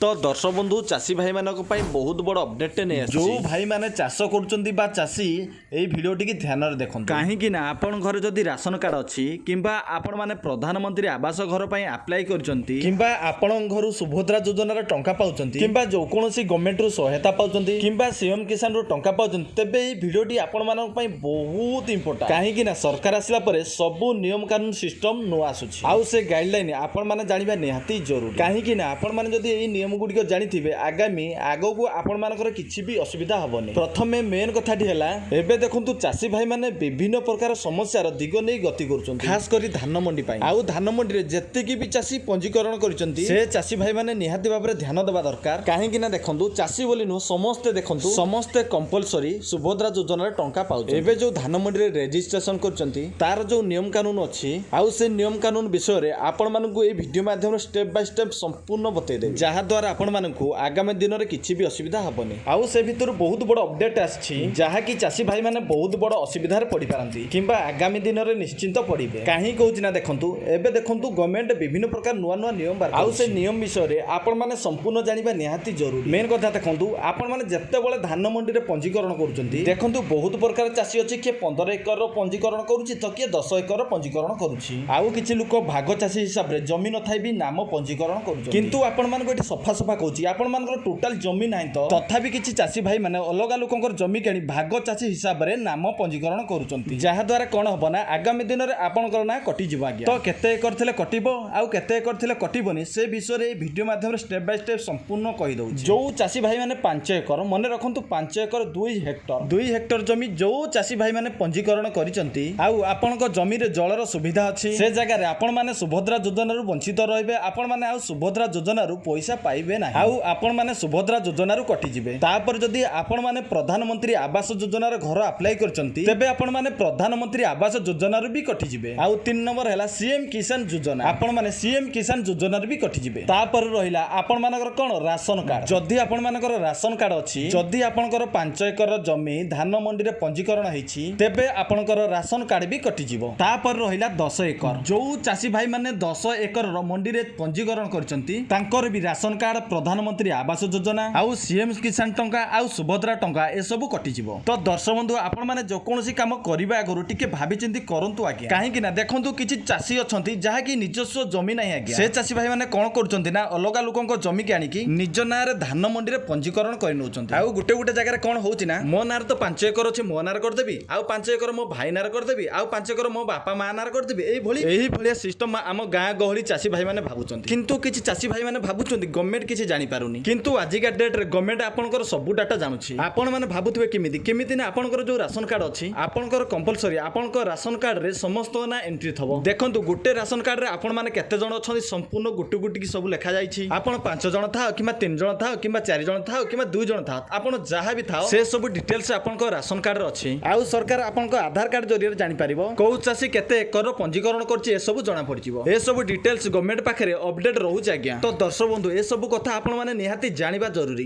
तो दर्शक बंधु चाषी भाई मानक बहुत बड़ अपडेट नहीं जो भाई माने चाष करुचंती बा चाषी एई वीडियो टी ध्यान रे देखंतु काहेकि ना आपण घर जदि राशन कार्ड अछि किंबा आपण माने प्रधानमंत्री आवास घर पई अप्लाई करचंती किंबा आपण घर सुभद्रा योजना रे टंका पाउचंती किंबा जो कोनोसी गवर्नमेंट रो सहायता पाउचंती किंबा सीएम किसान रो टंका पाउचंती तेबे एई वीडियो टी आपण मानक पई बहुत इंपोर्टेंट काहेकि ना सरकार आसिला परे सब नियम कानून सिस्टम नो आसुछि आउ से गाइडलाइन आपण माने जानिबा निहाती जरूरी काहेकि ना आपण माने जदि एई नियम गुडी जानिथिबे आगामी आगो को आपण मानकर किछि भी असुविधा हबनी। प्रथमे मेन कथाटी हैला एबे देखंतु चाषी भाई माने विभिन्न प्रकार समस्यार दिग नै गति करूछन खास करी धान मंडी पई आउ धान मंडी रे जत्ते की भी चाषी पंजीकरण करिसंती से चाषी भाई माने निहाती भाबरे ध्यान देबा दरकार काहेकि ना देखंतु चाषी बोली नो समस्त देखंतु समस्त कंपलसरी सुभद्रा योजना रे टंका पाउछ एबे जो धान मंडी रे रजिस्ट्रेशन करचंती तार जो नियम कानून अछि आउ से नियम कानून विषय रे आपण मानकु ए वीडियो माध्यम स्टेप बाय स्टेप संपूर्ण बतै दे जहा द्वारा आपण मानकु आगामी दिन रे किछि भी असुविधा हबनी आउ से भितर बहुत बड़ अपडेट आछि जहा कि चाषी भाई माने बहुत बड़ असुविधा रे पड़ी पारंती किंबा आगामी दिन रे निश्चिंत पड़िबे काहे कहूछि ना देखंतु एबे देखंतु गवर्नमेंट विभिन्न प्रकार नुवा नुवा नियम बार आउ से नियम विषय रे आपण माने संपूर्ण जानिबा निहाती जरूरी मेन कथा देखंतु आपण माने जत्ते बळे धान मंडी रे पंजीकरण करूचंती देखंतु बहुत प्रकार चाषी अछि के 15 एकर रो पंजीकरण करूछि त के 10 एकर रो पंजीकरण करूछि आउ किछि लोक भाग चाषी हिसाब रे जमी नथाई भी नाम पंजीकरण करूछि किंतु आपण मान को सफा सफा कहूछि आपण मान टोटाल जमी नाही तो तथापि किछि चाषी भाई माने अलग लोकंकर जमी केनी भाग चाषी हिसाब रे नाम पंजीकरण करूचंती जहा द्वारा कोन हबो ना आगामी दिन रे आपनकर ना कटि जिबो आज्ञा तो केते एकर थिले कटिबो आउ केते एकर थिले कटिबोनी से विषय रे वीडियो माध्यम रे स्टेप बाय स्टेप संपूर्ण कहि दउ जो चाषी भाई माने 5 एकर मने रखंतु 5 एकर 2 हेक्टर जमी जो चाषी भाई माने पंजीकरण करिसंती आउ आपनक जमी रे जळर सुविधा अछि से जगह रे आपण माने सुभद्रा योजना रो वंचित रहबे आपण माने आउ सुभद्रा योजना रो पैसा पाइबे ना आउ आपण माने सुभद्रा योजना रो कटि जिबे तापर जदी आपण माने प्रधानमंत्री आवास योजना रो घर अप्लाई करचंती तेबे आपण माने प्रधानमंत्री आवास योजना रो भी कटि जिबे आउ 3 नंबर हैला सीएम किसान योजना आपण माने सीएम किसान योजना रो भी कटि जिबे तापर रहिला आपण मानकर कोन राशन कार्ड जदी आपण मानकर राशन कार्ड अछि जदी आपनकर 5 एकर जमी धान मंडी रे पंजीकरण हेछि तेबे आपनकर राशन कार्ड भी कटि जिवो तापर रहिला 10 एकर जो चाषी भाई माने 10 एकर रो मंडी रे पंजीकरण करचंती तांकर भी राशन कार्ड प्रधानमंत्री आवास योजना आउ सीएम किसान टंका आउ सुभद्रा टंका ए सब कटि जिवो तो दर्शक बंधु आपण माने जो कोनोसी काम करिबा आगरु टिके भाबी चिंती करंतु आज्ञा काहे कि ना देखंतु किछि चाषी अछंती जहा कि निजस्व जमी नाही आज्ञा से चाषी भाई माने कोन करचंती ना अलगा लोकंको जमी के आनी कि निज नारे धान मंडी रे पंजीकरण करि नउचंती आउ गुटे जगह रे कोन होउची ना मो नारे तो 5 एकर अछि मो नारे कर देबी आउ 5 एकर मो भाई नारे कर देबी आउ 5 एकर मो बापा मा नारे कर देबी एही भलिया सिस्टम आम गाँ गहली चाषी भाई माने भाबुचंती किंतु किछि चाषी भाई माने भाबुचंती गवर्नमेंट किछि जानि पारुनी किंतु आजिका डेट रे गवर्नमेंट आपनकर सब डाटा जानुछि आपण माने भाबुथिबे किमिति ना आपनकर जो राशन कार्ड अछि आपनकर कंपलसरी आपनकर राशन कार्ड रे समस्त ना एंट्री थबो देखंतु गुटे राशन कार्ड रे आपण माने केते जण अछंती संपूर्ण गुटी की सब लिखा जाईछि आपण 5 जण थाओ किबा 3 जण थाओ किबा 4 जण थाओ किबा 2 जण थाओ आपण जहा भी थाओ से सब डिटेल्स आपनकर राशन कार्ड रे अछि आउ सरकार आपनकर आधार कार्ड जरिए जानि पारिबो को चासी केते एकर पंजीकरण करछि ए सब जणा पड़िजिवो ए सब डिटेल्स गवर्नमेंट पाखरे अपडेट रहू आज्ञा तो दर्शक बंधु ए सब कथा आपण माने निहाती जानिबा जरूरी।